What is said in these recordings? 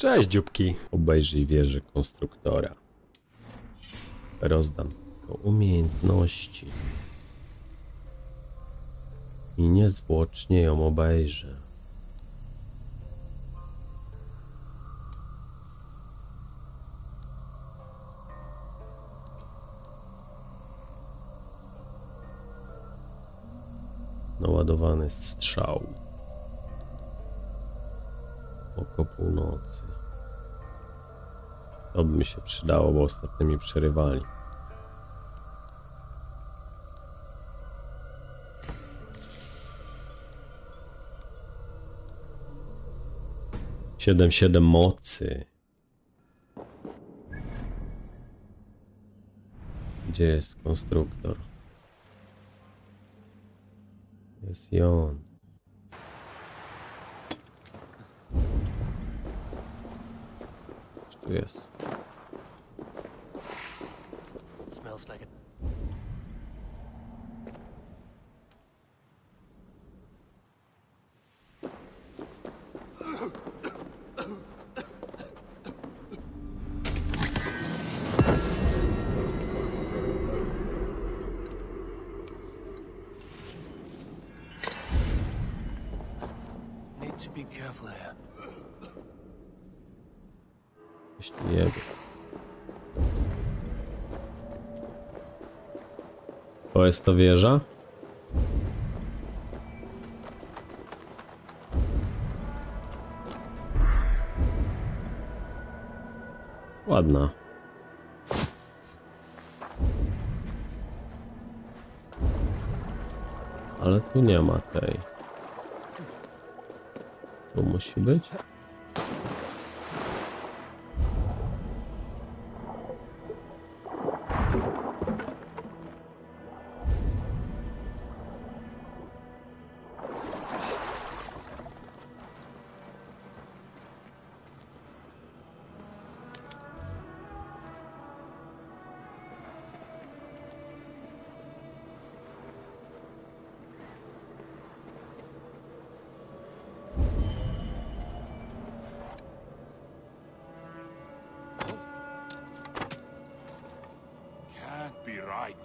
Cześć dzióbki. Obejrzyj wieżę konstruktora. Rozdam tylko umiejętności. I niezwłocznie ją obejrzę. Naładowany strzał. Oko północy. To by mi się przydało, bo ostatnio mi przerywali. Siedem mocy. Gdzie jest konstruktor? Jest i on. Tu jest. Smells like it. Need to be careful here. Jeśli jego. To jest to wieża? Ładna. Ale tu nie ma tej. Tu musi być.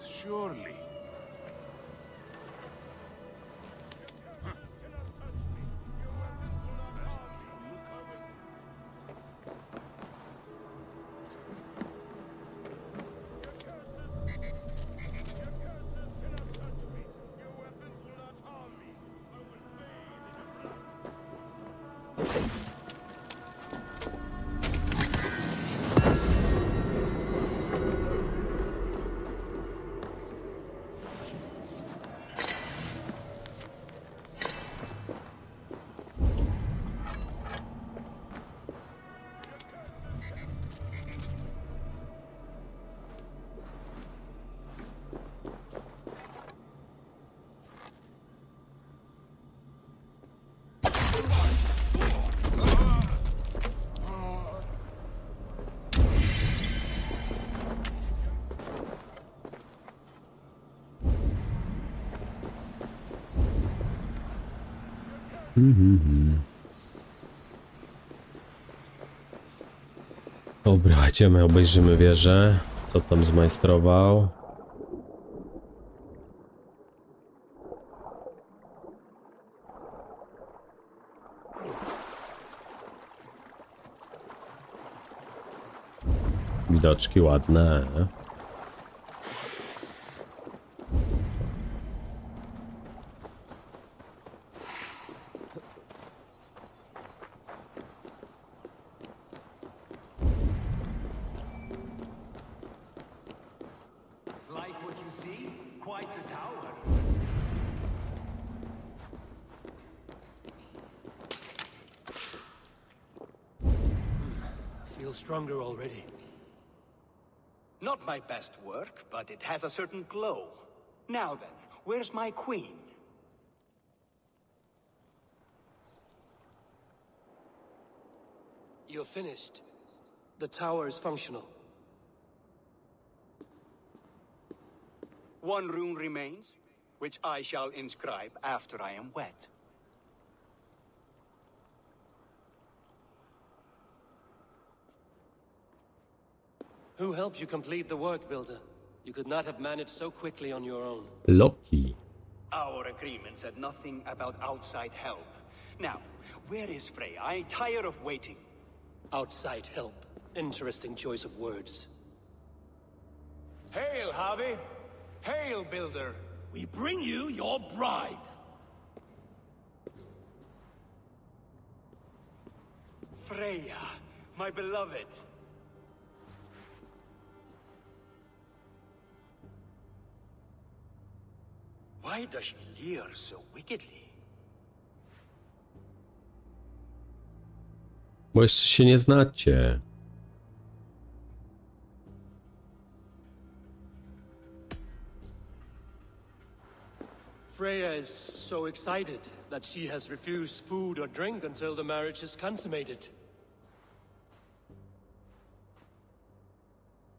Surely. Dobra, idziemy, obejrzymy wieżę. Co tam zmajstrował? Widoczki ładne. Stronger already. Not my best work, but it has a certain glow. Now then, where's my queen? You're finished. The tower is functional. One rune remains, which I shall inscribe after I am wed. Who helped you complete the work, Builder? You could not have managed so quickly on your own. Loki. Our agreement said nothing about outside help. Now, where is Freya? I'm tired of waiting. Outside help. Interesting choice of words. Hail, Harvey! Hail, Builder! We bring you your bride! Freya, my beloved. Why does she leer so wickedly? Bo jeszcze się nie znacie. Freya is so excited that she has refused food or drink until the marriage is consummated.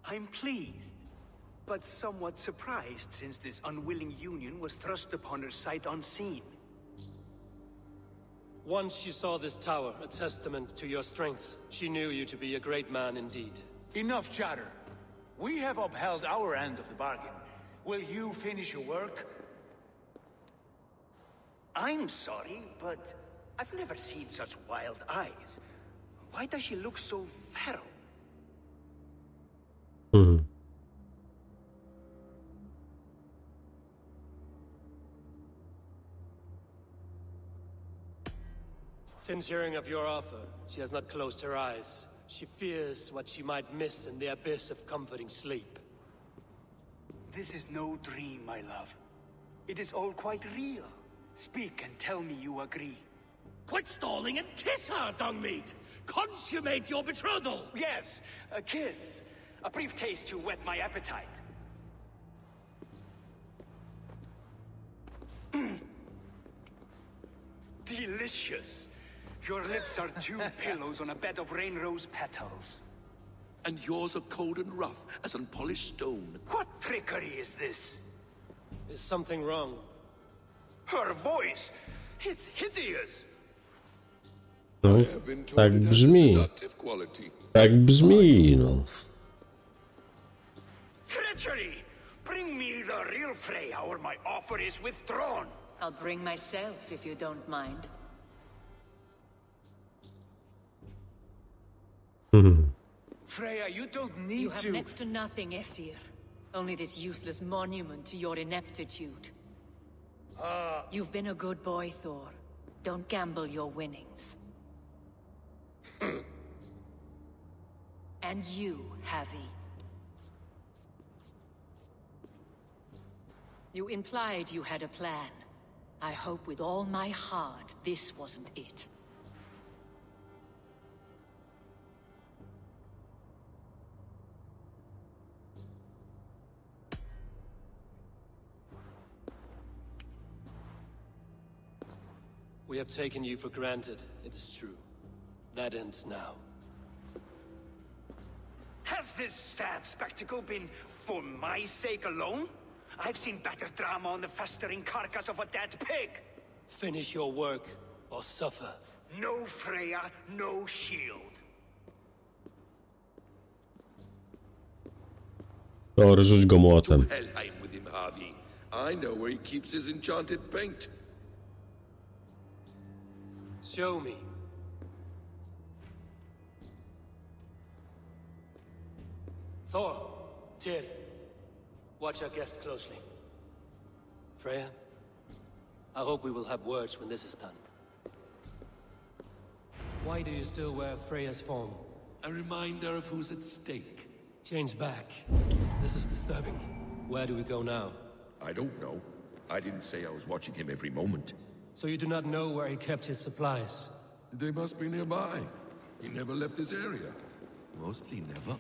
I'm pleased, but somewhat surprised since this unwilling union was thrust upon her sight unseen. Once she saw this tower, a testament to your strength, she knew you to be a great man indeed. Enough chatter. We have upheld our end of the bargain. Will you finish your work? I'm sorry, but I've never seen such wild eyes. Why does she look so feral? Mhm. Since hearing of your offer, she has not closed her eyes. She fears what she might miss in the abyss of comforting sleep. This is no dream, my love. It is all quite real. Speak and tell me you agree. Quit stalling and kiss her, Dungmeat! Consummate your betrothal! Yes, a kiss. A brief taste to whet my appetite. Delicious. Your lips are two pillows on a bed of rain rose petals. And yours are cold and rough as unpolished stone. What trickery is this? Is something wrong? Her voice! It's hideous! No, tak brzmi. Tak brzmi, no. Treachery! Bring me the real Freya or my offer is withdrawn! I'll bring myself if you don't mind. Freya, you don't need You have to... next to nothing, Esir. Only this useless monument to your ineptitude. You've been a good boy, Thor. Don't gamble your winnings. And you, Havi. You implied you had a plan. I hope with all my heart this wasn't it. We have taken you for granted, it is true. That ends now. Has this sad spectacle been for my sake alone? I've seen better drama on the festering carcass of a dead pig! Finish your work, or suffer. No Freya, no shield. Thor, rzuć go młotem. Helheim with him, Harvey. I know where he keeps his enchanted paint. Show me. Thor, Tyr, watch our guest closely. Freya, I hope we will have words when this is done. Why do you still wear Freya's form? A reminder of who's at stake. Change back. This is disturbing. Where do we go now? I don't know. I didn't say I was watching him every moment. So you do not know where he kept his supplies? They must be nearby. He never left this area. Mostly never.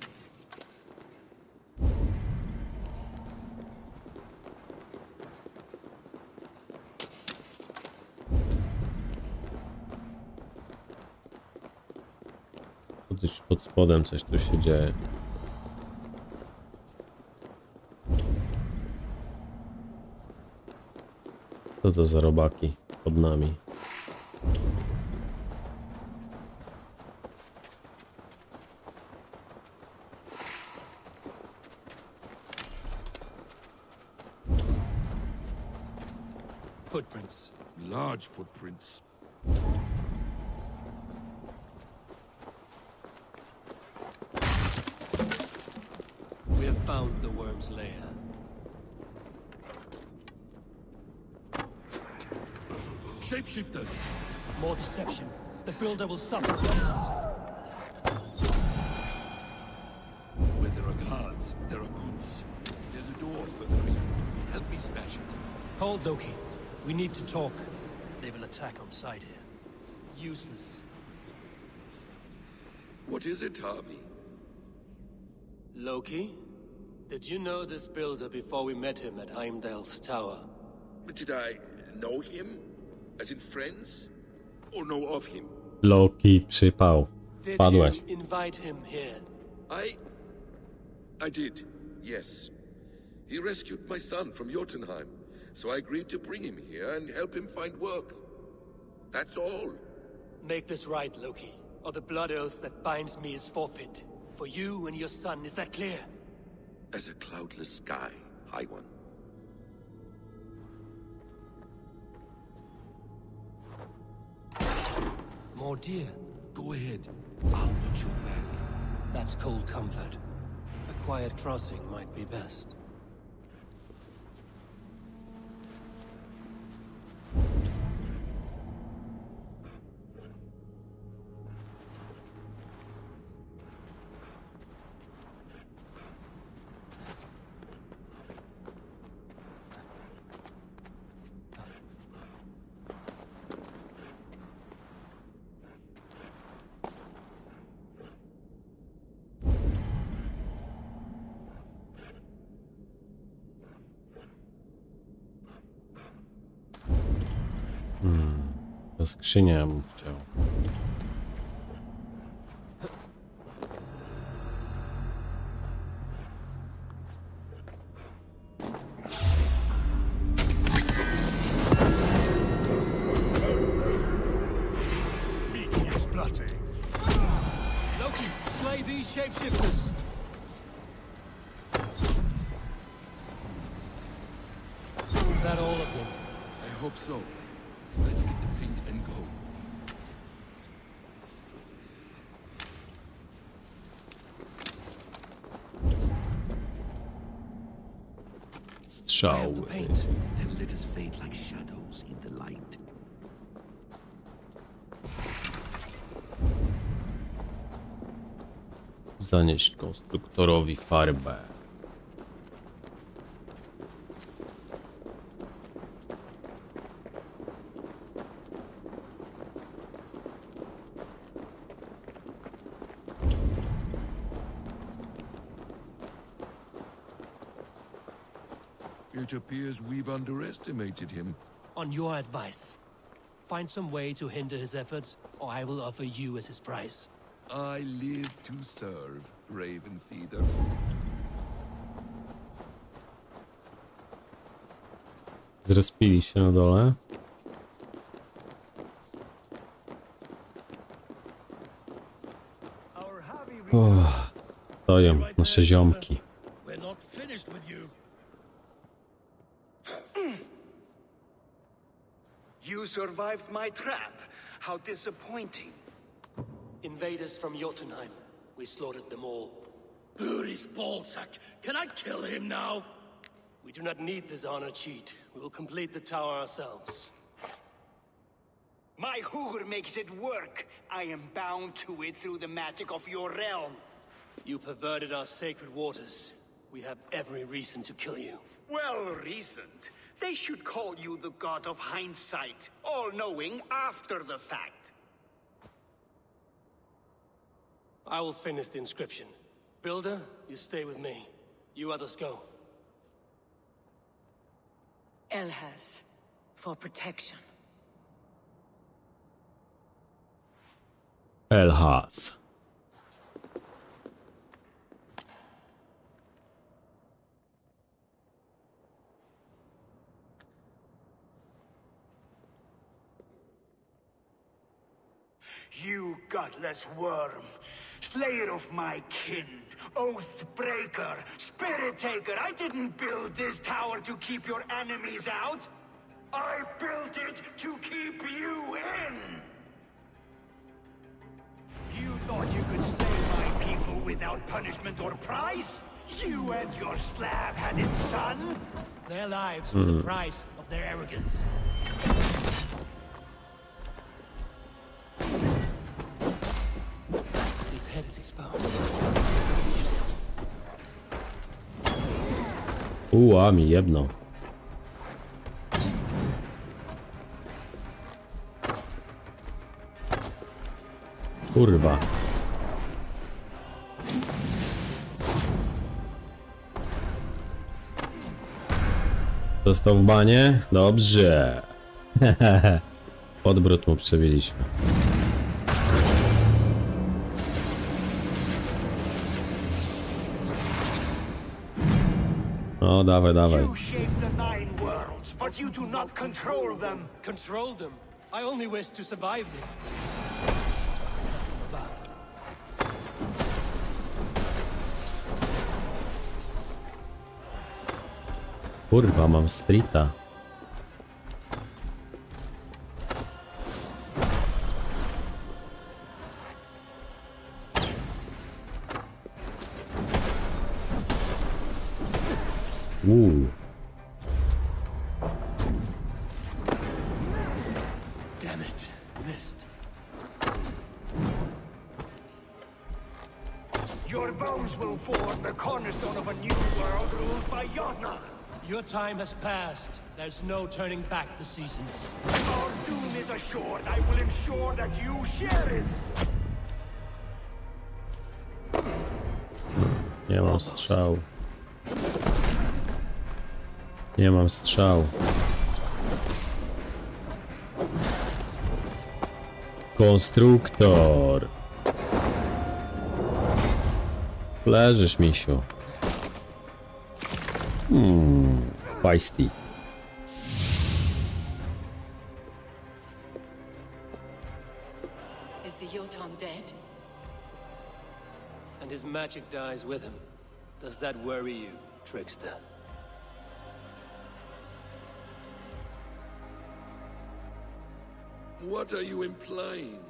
Gdzieś pod spodem coś tu się dzieje. Co to za robaki pod nami? Footprints. Large footprints. We have found the worm's lair. Shapeshifters! More deception. The builder will suffer for this. Where there are guards, there are goods. There's a door further in. Help me smash it. Hold, Loki. We need to talk. They will attack on sight here. Useless. What is it, Harvey? Loki? Did you know this builder before we met him at Heimdall's tower? Did I know him? As in friends? Or know of him? Loki, przypał. Did Padłeś. you invite him here? I did, yes. He rescued my son from Jotunheim, so I agreed to bring him here and help him find work. That's all. Make this right, Loki, or the blood oath that binds me is forfeit. For you and your son, is that clear? As a cloudless sky, High One. More deer. Go ahead. I'll watch your back. That's cold comfort. A quiet crossing might be best. To skrzynię bym chciał. Loki, slay these shapeshifters! Is that all of them? I hope so. Let's get the paint and go. Strzały. Then let us fade like shadows in the light. Zanieś konstruktorowi farbę. It appears we've underestimated him. On your advice, find some way to hinder his efforts, or I will offer you as his prize. I live to serve, Raven Feeder. Zrespili się na dole. Stoją nasze ziomki. You survived my trap. How disappointing. Invaders from Jotunheim. We slaughtered them all. Booty's ballsack. Can I kill him now? We do not need this honor cheat. We will complete the tower ourselves. My Hugr makes it work. I am bound to it through the magic of your realm. You perverted our sacred waters. We have every reason to kill you. Well reasoned. They should call you the god of hindsight, all-knowing after the fact. I will finish the inscription. Builder, you stay with me. You others go. Elhas, for protection. Elhas. You godless worm, slayer of my kin, oath breaker, spirit taker, I didn't build this tower to keep your enemies out. I built it to keep you in! You thought you could slay my people without punishment or prize? You and your slab-headed son? Their lives were the price of their arrogance. His head is exposed. A mi jebno. Kurwa. Został w banie? Dobrze. Podbród mu przebiliśmy. No, dawaj, dawaj. You shape the 9 worlds, but you do not control them. Control them. I only wish to survive them. Kurwa, mam streeta. Damn it. Missed. Your bones will form the cornerstone of a new world ruled by Jotnar. Your time has passed. There's no turning back the seasons. Our doom is assured. I will ensure that you share it. Nie mam strzału. Nie mam strzału. Konstruktor. Leżysz, misiu. Feisty. Is the Jotun dead? And his magic dies with him. Does that worry you, trickster? What are you implying?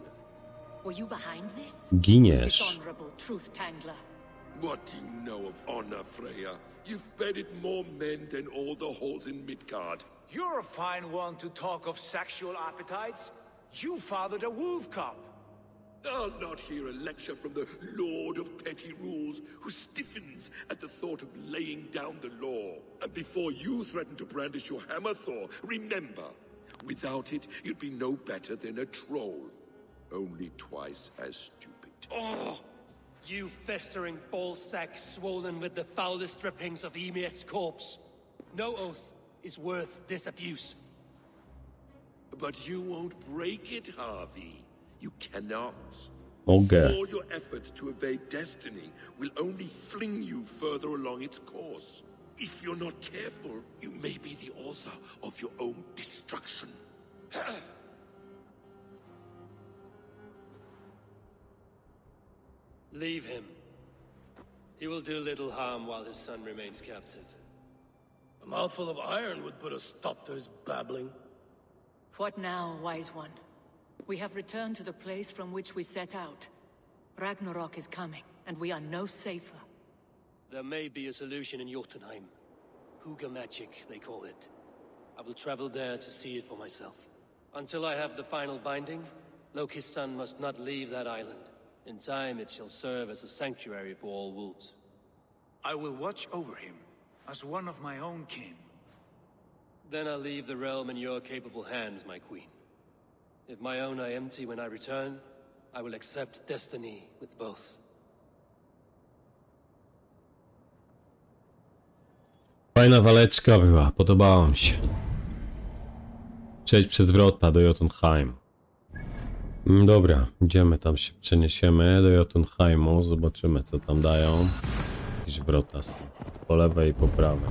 Were you behind this? Giniesz. Dishonorable truth tangler. What do you know of honor, Freya? You've bedded more men than all the halls in Midgard. You're a fine one to talk of sexual appetites. You fathered a wolf cub. I'll not hear a lecture from the Lord of Petty Rules, who stiffens at the thought of laying down the law. And before you threaten to brandish your hammer, Thor, remember, without it, you'd be no better than a troll. Only twice as stupid. Oh! You festering ballsack swollen with the foulest drippings of Ymir's corpse. No oath is worth this abuse. But you won't break it, Harvey. You cannot. Okay. All your efforts to evade destiny will only fling you further along its course. If you're not careful, you may be the author of your own destruction. Leave him. He will do little harm while his son remains captive. A mouthful of iron would put a stop to his babbling. What now, wise one? We have returned to the place from which we set out. Ragnarok is coming, and we are no safer. There may be a solution in Jotunheim. Huga magic, they call it. I will travel there to see it for myself. Until I have the final binding, Loki's son must not leave that island. In time, it shall serve as a sanctuary for all wolves. I will watch over him, as one of my own kin. Then I'll leave the realm in your capable hands, my queen. If my own are empty when I return, I will accept destiny with both. Fajna waleczka była, podobała mi się. Przejdź przez Wrota do Jotunheimu. Dobra, idziemy tam, się przeniesiemy do Jotunheimu, zobaczymy co tam dają. Jakieś wrota są, po lewej i po prawej.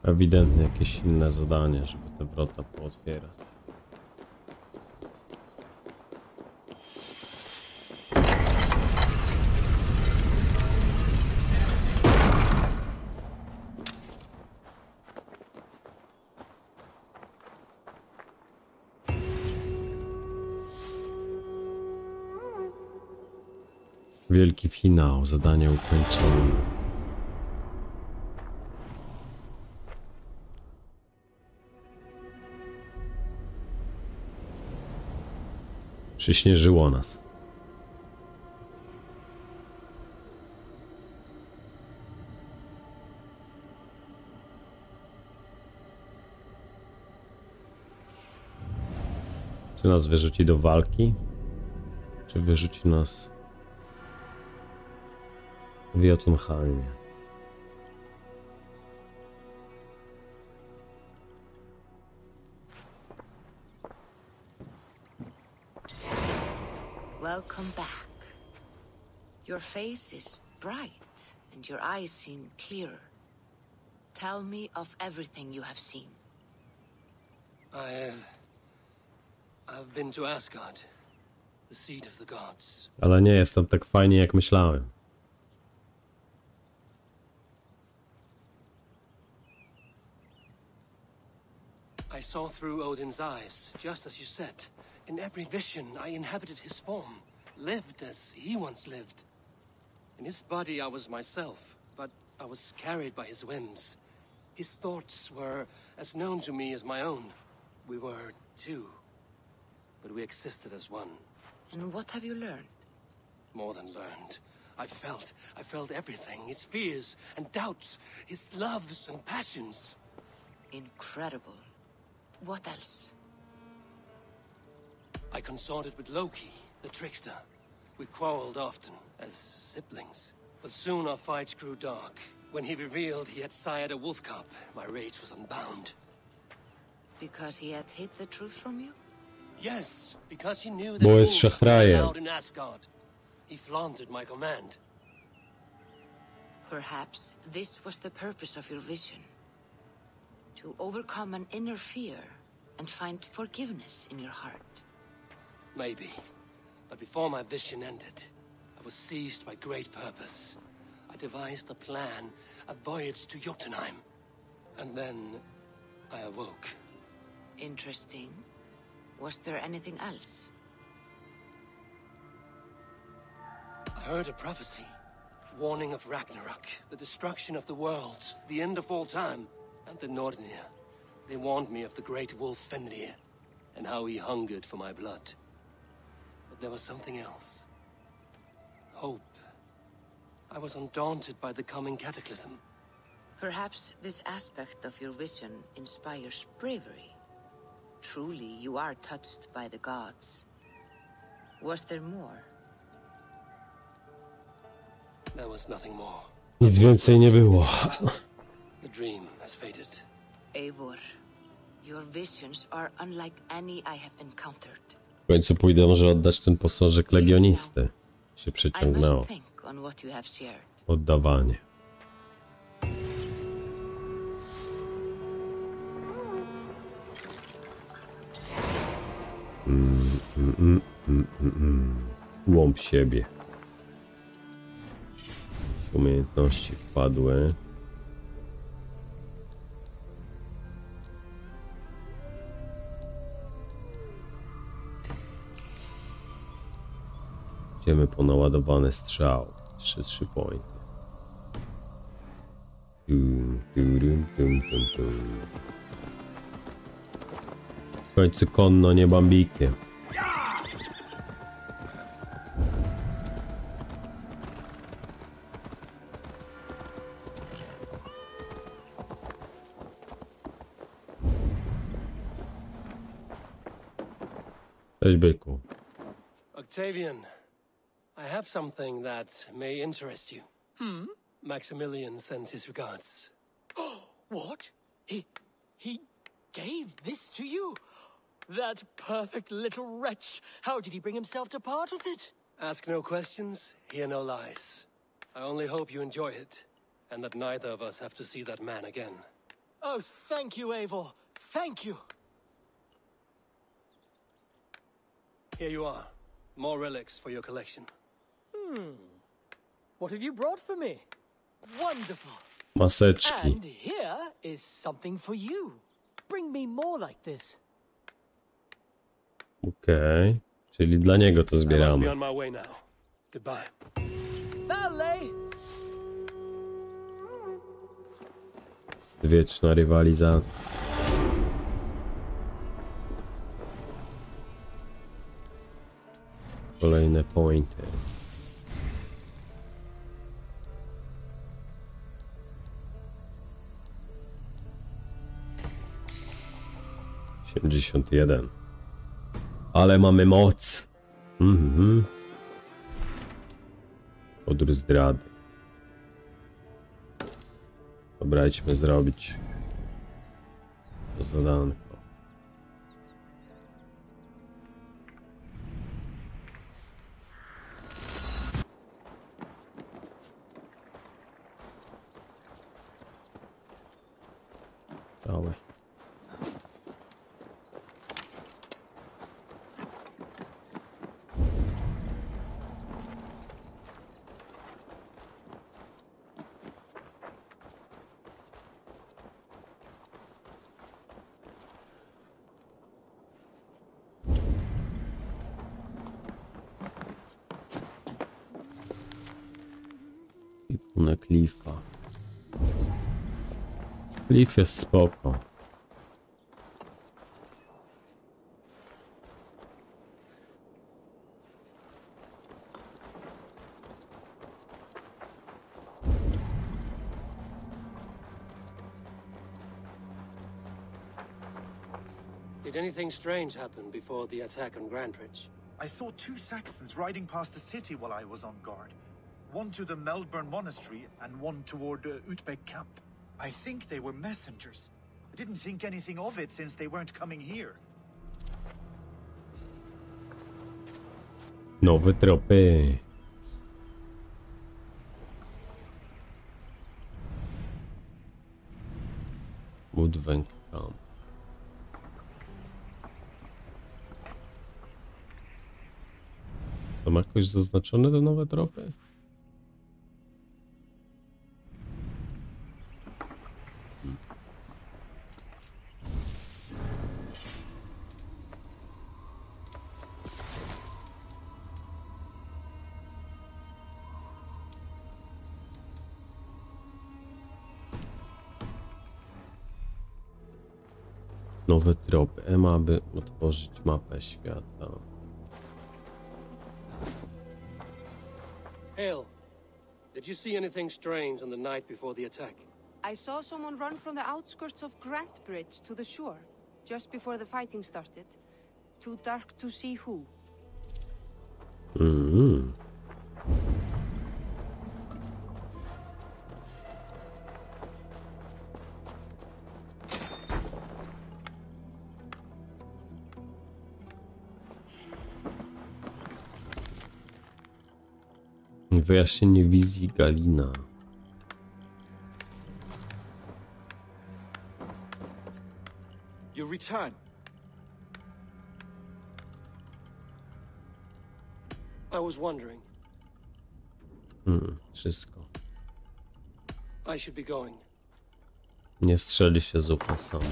Ewidentnie jakieś inne zadanie, żeby te wrota pootwierać. Wielki finał, zadanie ukończone. Przyśnieżyło nas. Czy nas wyrzuci do walki? Czy wyrzuci nas w Jotunheimie? Welcome back. Your face is bright, and your eyes seem clearer. Tell me of everything you have seen. I've been to Asgard, the seat of the gods. Ale nie jest tam tak fajnie, jak myślałem. I saw through Odin's eyes, just as you said. In every vision, I inhabited his form, lived as he once lived. In his body, I was myself, but I was carried by his whims. His thoughts were as known to me as my own. We were two, but we existed as one. And what have you learned? More than learned. I felt everything. His fears and doubts, his loves and passions. Incredible. What else? I consorted with Loki, the trickster. We quarreled often, as siblings. But soon our fights grew dark. When he revealed he had sired a wolf cub, my rage was unbound. Because he had hid the truth from you? Yes, because he knew that Bo jest wolves were szachrajem. allowed in Asgard. He flaunted my command. Perhaps this was the purpose of your vision. To overcome an inner fear and find forgiveness in your heart. Maybe. But before my vision ended, I was seized by great purpose. I devised a plan, a voyage to Jotunheim. And then I awoke. Interesting. Was there anything else? I heard a prophecy, warning of Ragnarok, the destruction of the world, the end of all time, and the Nornir. They warned me of the great wolf Fenrir, and how he hungered for my blood. But there was something else. Hope. I was undaunted by the coming cataclysm. Perhaps this aspect of your vision inspires bravery. Truly, you are touched by the gods. Was there more? There was nothing more. Nic więcej nie było. The dream has faded. Eivor, your visions are unlike any I have encountered. W końcu pójdę może oddać ten posążek Legionisty. Się I przyciągnęło. must think on what you have shared. Oddawanie. Łąb siebie. Umiejętności wpadły. Idziemy po naładowany strzał. 3 pointy. W końcu konno, nie bambikiem. Cześć, byku. Octavian, I have something that may interest you. Maximilian sends his regards. What? He gave this to you? That perfect little wretch. How did he bring himself to part with it? Ask no questions, hear no lies. I only hope you enjoy it, and that neither of us have to see that man again. Oh, thank you, Eivor. Thank you. Here you are. More relics for your collection. What have you brought for me? Wonderful. Maseczki. And here is something for you. Bring me more like this. Okej. Czyli dla niego to I must be zbieramy. on my way now. Goodbye. Valet! Wieczna rywalizacja. Kolejne pointy. ...71. Ale mamy moc. Odór zdrady. Dobra, idźmy zrobić zadanko. Dawaj. Na klifa. Klif jest spoko. Did anything strange happen before the attack on Grandridge? I saw 2 Saxons riding past the city while I was on guard. One to the Melbourne Monastery and one toward Utbeck Camp. I think they were messengers. I didn't think anything of it since they weren't coming here. Nowe tropy. Woodbank Camp. Są jakoś zaznaczone te nowe tropy? Nowe tropy. Ema, aby otworzyć mapę świata. Hale, did you see anything strange on the night before the attack? I saw someone run from the outskirts of Grantbridge to the shore, just before the fighting started. Too dark to see who. Wyjaśnienie wizji Galina. You return. I was wondering. Wszystko. I should be going. Nie strzeli się z ucha sam.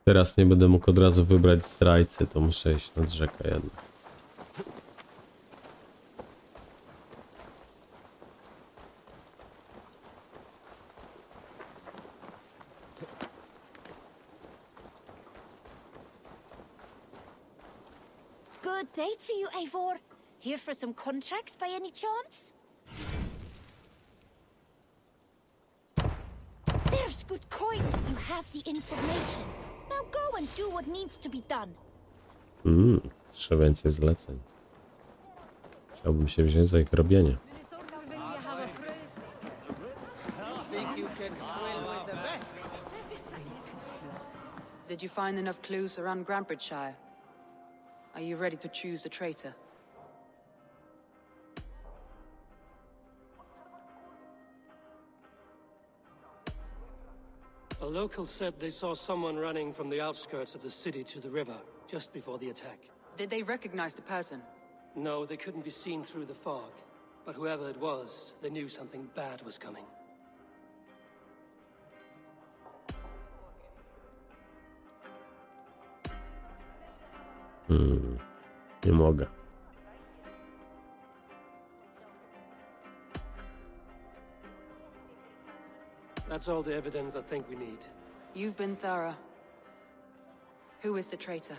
Teraz nie będę mógł od razu wybrać zdrajcy, to muszę iść nad rzekę jednak. Good day to you, Eivor. Here for some contracts by any chance? There's good coin. You have the information. Now go and do what needs to be done. Jeszcze więcej zleceń. Chciałbym się wziąć za ich robienie. Did you find enough clues around Grantbridgeshire? Are you ready to choose the traitor? A local said they saw someone running from the outskirts of the city to the river, just before the attack. Did they recognize the person? No, they couldn't be seen through the fog. But whoever it was, they knew something bad was coming. Nie mogę. That's all the evidence I think we need. You've been thorough. Who is the traitor?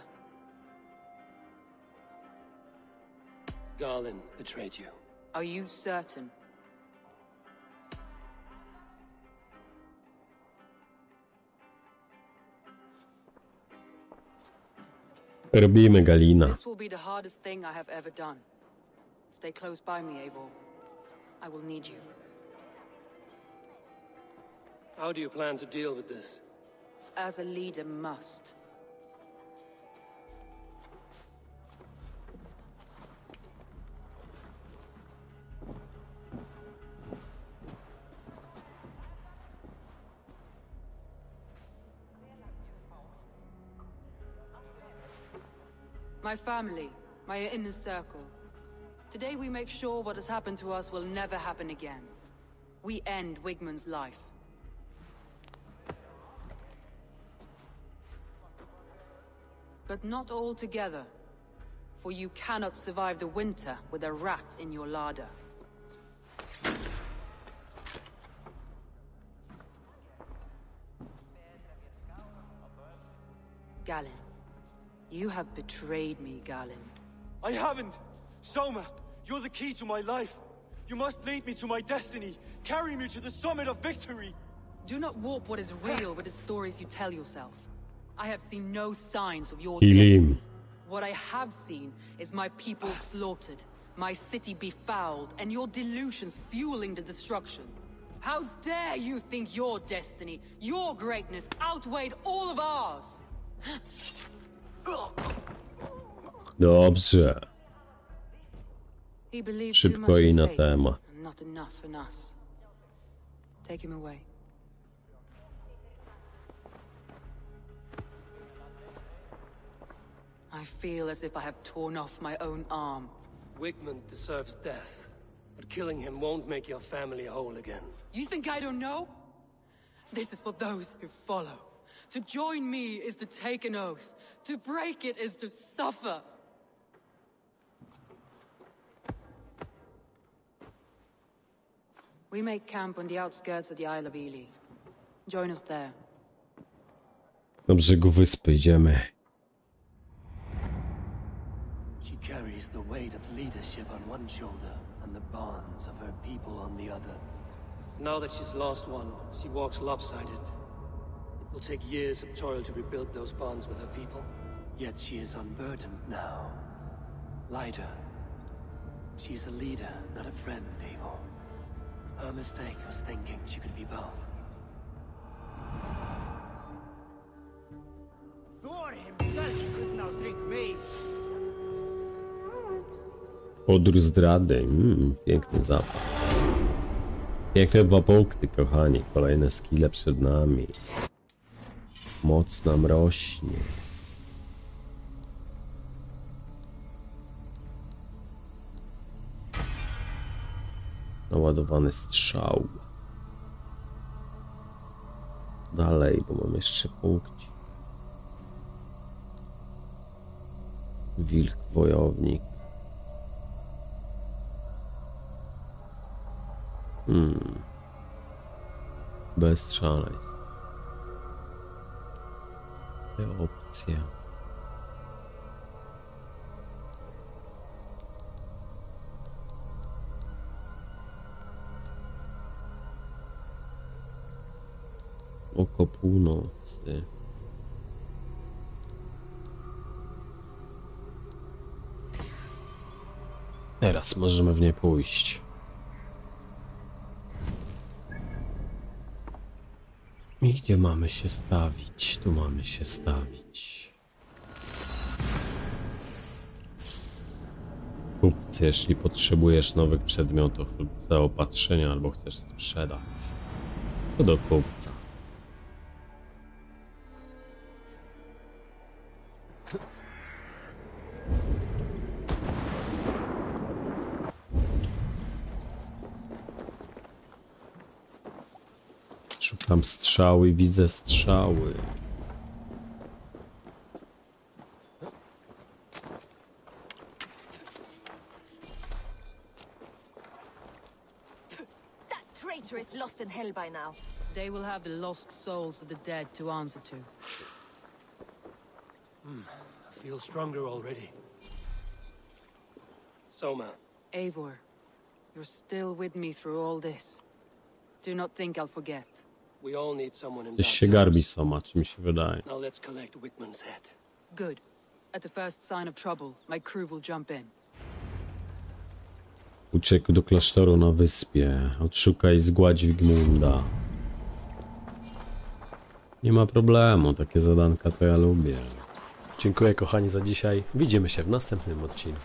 Garland betrayed you. Are you certain? Robimy Galina. This will be the hardest thing I have ever done. Stay close by me, Eivor. I will need you. How do you plan to deal with this? As a leader must. My family, my inner circle. Today we make sure what has happened to us will never happen again. We end Wigmund's life. But not all together, for you cannot survive the winter with a rat in your larder. Galen, you have betrayed me, Galen. I haven't! Soma, you're the key to my life. You must lead me to my destiny. Carry me to the summit of victory. Do not warp what is real with the stories you tell yourself. I have seen no signs of your Kill destiny. him. What I have seen is my people slaughtered, my city befouled, and your delusions fueling the destruction. How dare you think your destiny, your greatness, outweighed all of ours? Dobrze. He believes too Szybko much i in na fate, temat. and not enough in us. Take him away. I feel as if I have torn off my own arm. Wigmund deserves death, but killing him won't make your family whole again. You think I don't know? This is for those who follow. To join me is to take an oath. To break it is to suffer. We make camp on the outskirts of the Isle of Ely. Join us there. Do brzegu wyspy idziemy. She carries the weight of leadership on one shoulder and the bonds of her people on the other. Now that she's lost one, she walks lopsided. It will take years of toil to rebuild those bonds with her people. Yet she is unburdened now. Lighter. She's a leader, not a friend, Eivor. Her mistake was thinking she could be both. Thor himself could not drink me. Odór Zdrady. Piękny zapach. Piękne 2 punkty, kochani. Kolejne skille przed nami. Moc nam rośnie. Naładowany strzał. Dalej, bo mam jeszcze punkcik. Wilk wojownik. Bez szaleństw. Te opcje. Oko północy. Teraz możemy w nie pójść. I gdzie mamy się stawić? Tu mamy się stawić. Kupcy, jeśli potrzebujesz nowych przedmiotów lub zaopatrzenia, albo chcesz sprzedać, to do kupca. Szukam strzały, widzę strzały. That traitor is lost in hell by now. They will have the lost souls of the dead to answer to. I feel stronger already. Soma. Eivor, you're still with me through all this. Do not think I'll forget. We all need someone in Gdzieś dark się garbi times. Soma, czy mi się wydaje. Now let's collect Wickman's head. Good. At the first sign of trouble, my crew will jump in. Uciekł do klasztoru na wyspie. Odszukaj i zgładź Wigmunda. Nie ma problemu, takie zadanka to ja lubię. Dziękuję kochani za dzisiaj. Widzimy się w następnym odcinku.